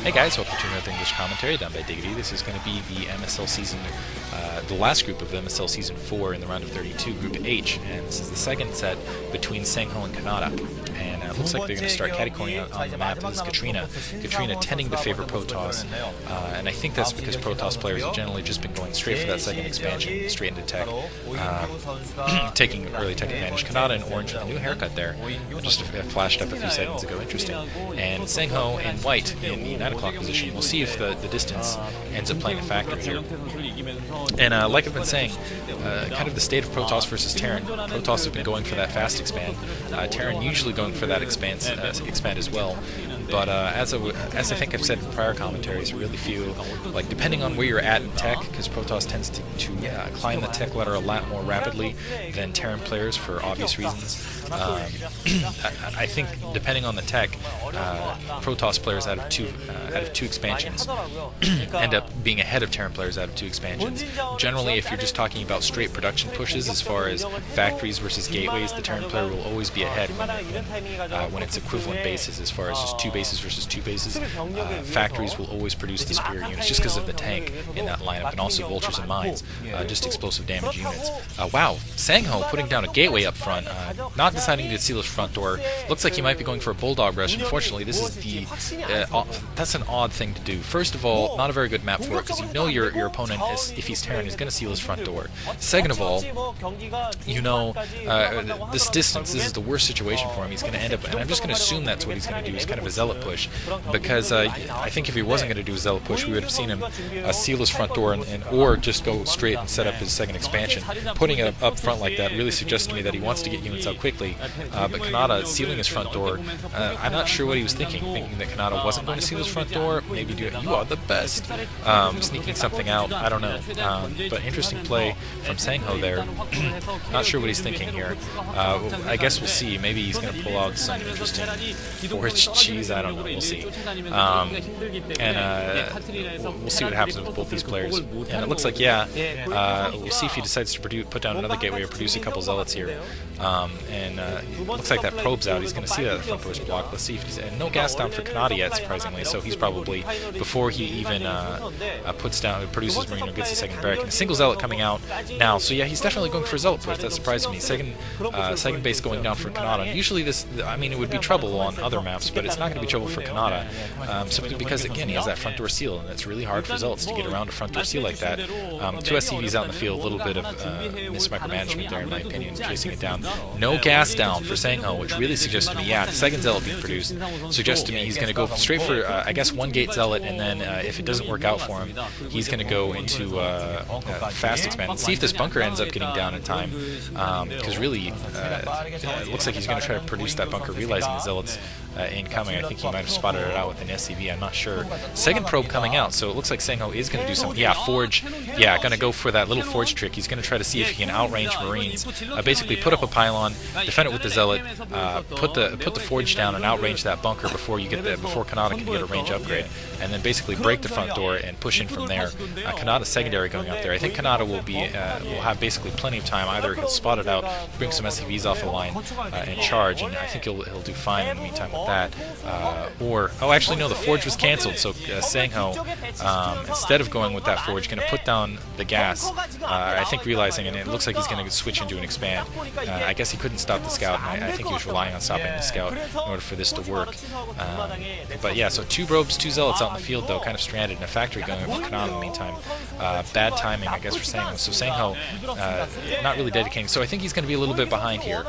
Hey guys, welcome to another English commentary done by Diggity. This is going to be the MSL season, the last group of MSL season 4 in the round of 32, Group H, and this is the second set between SangHo and Canata. And it looks like they're going to start catty-cornering on the map. This is Katrina. Katrina tending to favor protoss, and I think that's because protoss players have generally just been going straight for that second expansion, straight into tech, taking early tech advantage. Canata in orange with a new haircut there, just flashed up a few seconds ago. Interesting. And SangHo in white in the 9 o'clock position. We'll see if the distance ends up playing a factor here. And like I've been saying, kind of the state of protoss versus terran. Protoss have been going for that fast expand. Terran usually going for that expand as well. But as I think I've said in prior commentaries, I really feel like depending on where you're at in tech, because Protoss tends to climb the tech ladder a lot more rapidly than Terran players for obvious reasons. I think depending on the tech, Protoss players out of two expansions end up being ahead of Terran players out of 2 expansions. Generally, if you're just talking about straight production pushes as far as factories versus gateways, the Terran player will always be ahead when it's equivalent bases as far as just 2 bases versus 2 bases. Factories will always produce the superior units just because of the tank in that lineup, and also vultures and mines, just explosive damage units. Wow, SangHo putting down a gateway up front, not deciding to seal his front door. Looks like he might be going for a bulldog rush. Unfortunately, this is that's an odd thing to do. First of all, not a very good map for it, because you know your opponent, if he's Terran, is going to seal his front door. Second of all, you know this distance, this is the worst situation for him. He's going to end up, and I'm just going to assume that's what he's going to do. He's kind of a zealot push, because I think if he wasn't going to do a zealot push, we would have seen him seal his front door or just go straight and set up his second expansion. Putting it up front like that really suggests to me that he wants to get units out quickly, but Canata sealing his front door, I'm not sure what he was thinking that Canata wasn't going to seal his front door, maybe do it, you are the best, sneaking something out, I don't know, but interesting play from SangHo there. Not sure what he's thinking here. I guess we'll see, maybe he's going to pull out some interesting forged cheese, I don't know, we'll see. We'll see what happens with both these players. And it looks like, yeah, we'll see if he decides to put down another gateway or produce a couple zealots here. Looks like that probe's out. He's going to see that the front door's blocked. Let's see if he's... And no gas down for Canata yet, surprisingly, so he's probably, before he even produces Marine or gets the second barrack. And a single zealot coming out now. So yeah, he's definitely going for a zealot push. That surprised me. Second base going down for Canata. Usually this, I mean, it would be trouble on other maps, but it's not going to be trouble for Canata, simply because, again, he has that front door seal, and it's really hard for zealots to get around a front door seal like that. 2 SCVs out in the field, a little bit of mismicromanagement there, in my opinion, chasing it down. No gas down for SangHo, which really suggests to me, yeah, the second zealot being produced suggests to me he's going to go straight for, I guess, 1 gate zealot, and then if it doesn't work out for him, he's going to go into fast expand and see if this bunker ends up getting down in time, because really, it looks like he's going to try to produce that bunker, realizing the zealots incoming. I think he might have spotted it out with an SCV, I'm not sure. Second probe coming out, so it looks like SangHo is going to do something. Yeah, forge. Yeah, going to go for that little forge trick. He's going to try to see if he can outrange Marines. Basically, put up a pylon, defend it with the zealot, put the forge down and outrange that bunker before Canata can get a range upgrade, and then basically break the front door and push in from there. Canata's secondary going up there. I think Canata will have basically plenty of time. Either he'll spot it out, bring some SCVs off the line, and charge, and I think he'll do fine in the meantime with that. Actually no, the forge was cancelled, so SangHo, instead of going with that forge, going to put down the gas, I think realizing, and it looks like he's going to switch into an expand. I guess he couldn't stop the scout, and I think he was relying on stopping the scout in order for this to work. But yeah, so 2 probes, 2 zealots out in the field, though, kind of stranded in a factory going over Canata in the meantime. Bad timing, I guess, for SangHo. So SangHo not really dedicating, so I think he's going to be a little bit behind here.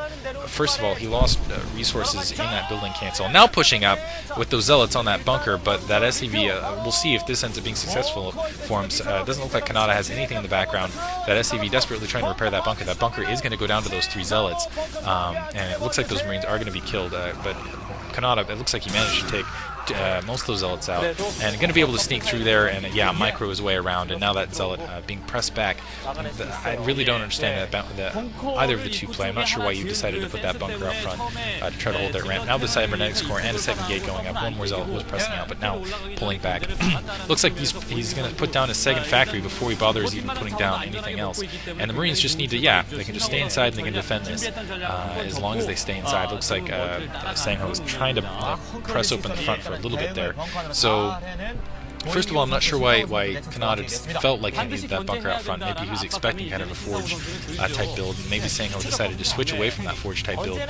First of all, he lost resources in that building cancel. Now pushing up with those zealots on that bunker, but that SCV, we'll see if this ends up being successful for him. It doesn't look like Canata has anything in the background. That SCV desperately trying to repair that bunker. That bunker is going to go down to those 3 zealots, and it looks like those Marines are going to be killed, but Canata, it looks like he managed to take most of those zealots out, and going to be able to sneak through there and, yeah, micro his way around, and now that zealot being pressed back. I really don't understand either of the 2 play. I'm not sure why you decided to put that bunker up front to try to hold that ramp. Now the cybernetics core and a second gate going up. 1 more zealot was pressing out, but now pulling back. Looks like he's going to put down his second factory before he bothers even putting down anything else. And the Marines just need to, yeah, they can just stay inside and they can defend this as long as they stay inside. Looks like SangHo is trying to press open the front for a little bit there. So first of all, I'm not sure why Canata felt like he needed that bunker out front. Maybe he was expecting kind of a Forge type build, and maybe SangHo decided to switch away from that Forge type build.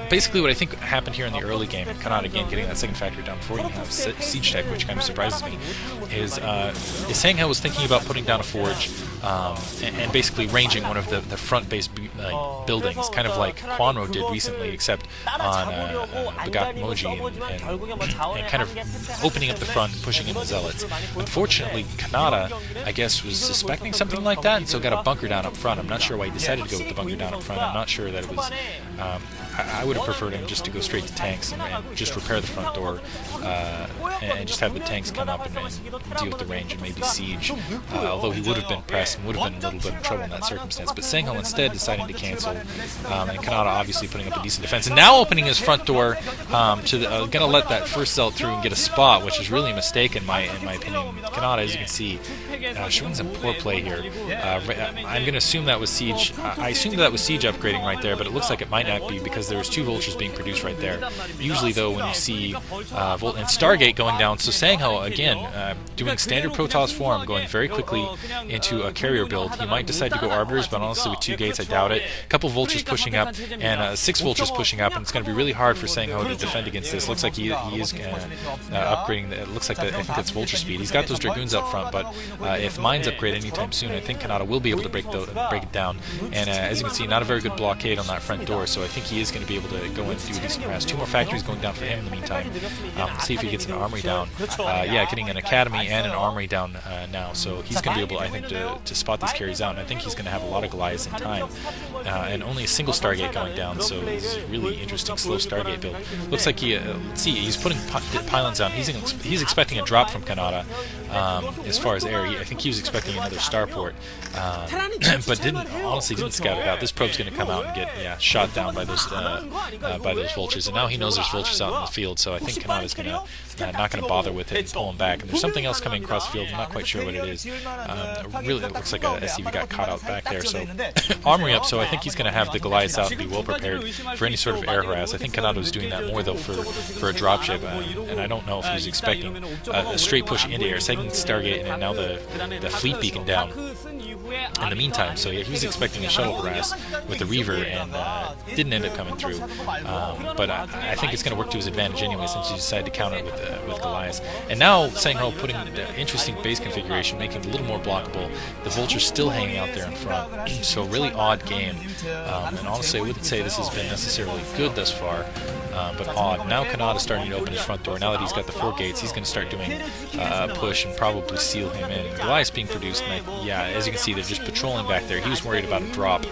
Basically what I think happened here in the early game, and Canata again getting that second factory down before you have Siege Tech, which kind of surprises me, is SangHo was thinking about putting down a Forge and basically ranging one of the front-based buildings, kind of like Quanro did recently, except on Begat Moji, and kind of opening up the front and pushing in the Zealots. Unfortunately, Canata, I guess, was suspecting something like that, and so got a bunker down up front. I'm not sure why he decided to go with the bunker down up front. I'm not sure that it was... I would have preferred him just to go straight to tanks and just repair the front door and just have the tanks come up and deal with the range and maybe siege, although he would have been pressed and would have been a little bit of trouble in that circumstance. But SangHo instead deciding to cancel, and Canata obviously putting up a decent defense, and now opening his front door to gonna let that first Zealot through and get a spot, which is really a mistake in my opinion. Canata, as you can see, showing some poor play here. I'm gonna assume that was siege. I assumed that was siege upgrading right there, but it looks like it might not be because there was 2 vultures being produced right there. Usually, though, when you see and Stargate going down, so SangHo again doing standard protoss form, going very quickly into a carrier build. He might decide to go arbiters, but honestly, with 2 gates, I doubt it. A couple vultures pushing up and 6 vultures pushing up, and it's going to be really hard for SangHo to defend against this. Looks like he is upgrading. It looks like I think that's vulture speed. He's got those dragoons up front, but if mines upgrade anytime soon, I think Canata will be able to break it down. And as you can see, not a very good blockade on that front door, so I think he is going to be able to go in and do a decent harass. 2 more factories going down for him in the meantime. See if he gets an armory down. Yeah, getting an academy and an armory down now, so he's going to be able, I think, to spot these carries out, and I think he's going to have a lot of Goliaths in time. And only a single Stargate going down, so it's a really interesting slow Stargate build. Looks like he, let's see, he's putting pylons down. He's expecting a drop from Canata as far as air. I think he was expecting another starport, but honestly didn't scout it out. This probe's going to come out and get shot down by those vultures, and now he knows there's vultures out in the field, so I think Canata's going to not going to bother with it and pull him back. And there's something else coming across the field. I'm not quite sure what it is. Really, it looks like a SCV got caught out back there. So armory up. So I think he's going to have the Goliaths out and be well prepared for any sort of air harass. I think Canata was doing that more though for a dropship, and I don't know if he was expecting a straight push into air, second Stargate, and now the fleet beacon down in the meantime. So yeah, he was expecting a shuttle harass with the Reaver, and didn't end up coming through. But I think it's going to work to his advantage anyway, since he decided to counter it with Goliath. And now SangHo putting the interesting base configuration, making it a little more blockable. The vulture's still hanging out there in front, so really odd game. And honestly, I wouldn't say this has been necessarily good thus far, but odd. Now Canata's starting to open his front door. Now that he's got the 4 gates, he's going to start doing a push and probably seal him in. Goliath's being produced, and as you can see, they're just patrolling back there. He was worried about a drop.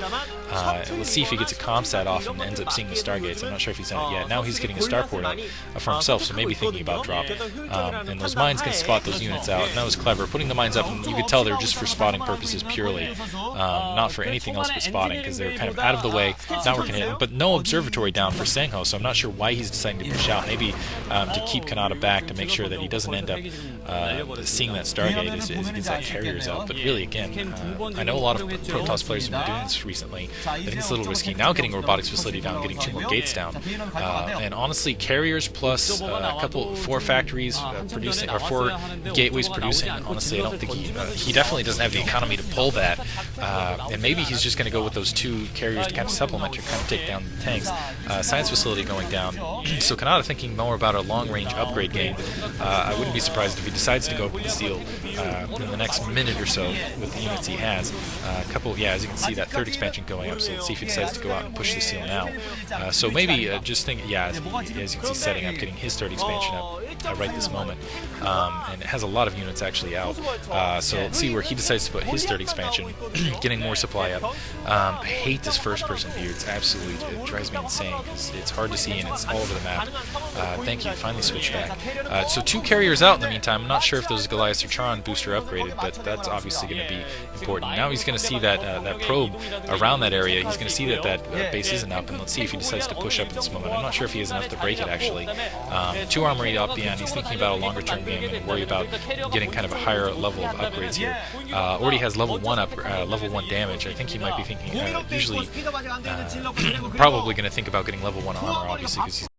Let's see if he gets a comsat off and ends up seeing the Stargates. I'm not sure if he's done it yet. Now he's getting a starport out for himself, so maybe thinking about drop. And those mines can spot those units out, and that was clever. Putting the mines up, and you could tell they were just for spotting purposes purely, not for anything else but spotting, because they were kind of out of the way, not working it. But no observatory down for SangHo, so I'm not sure why he's deciding to push out. Maybe to keep Canata back to make sure that he doesn't end up seeing that Stargate as he gets that carriers out. But really, again, I know a lot of Protoss players have been doing this recently. I think it's a little risky. Now getting a robotics facility down, getting 2 more gates down, and honestly, carriers plus a couple 4 factories producing, or 4 gateways producing. Honestly, I don't think he definitely doesn't have the economy to pull that. And maybe he's just going to go with those 2 carriers to kind of supplement to kind of take down the tanks. Science facility going down. So Canata thinking more about a long-range upgrade game. I wouldn't be surprised if he decides to go with the seal in the next minute or so with the units he has. As you can see, that 3rd expansion going up, so let's see if he decides to go out and push the seal now. So maybe just think, as you can see, setting up, getting his 3rd expansion up right this moment. And it has a lot of units actually out. So let's see where he decides to put his 3rd expansion, getting more supply up. I hate this first-person view. It's it drives me insane, because it's hard to see and it's all over the map. Thank you, finally switched back. So 2 carriers out in the meantime. I'm not sure if those Goliaths or Charon booster upgraded, but that's obviously going to be important. Now he's going to see that probe around that area. He's going to see that base isn't up, and let's see if he decides to push up at this moment. I'm not sure if he has enough to break it, actually. 2 armory up beyond. He's thinking about a longer-term game and worry about getting kind of a higher level of upgrades here. Already has level 1 damage. I think he might be thinking, probably going to think about getting level 1 armor, obviously, because he's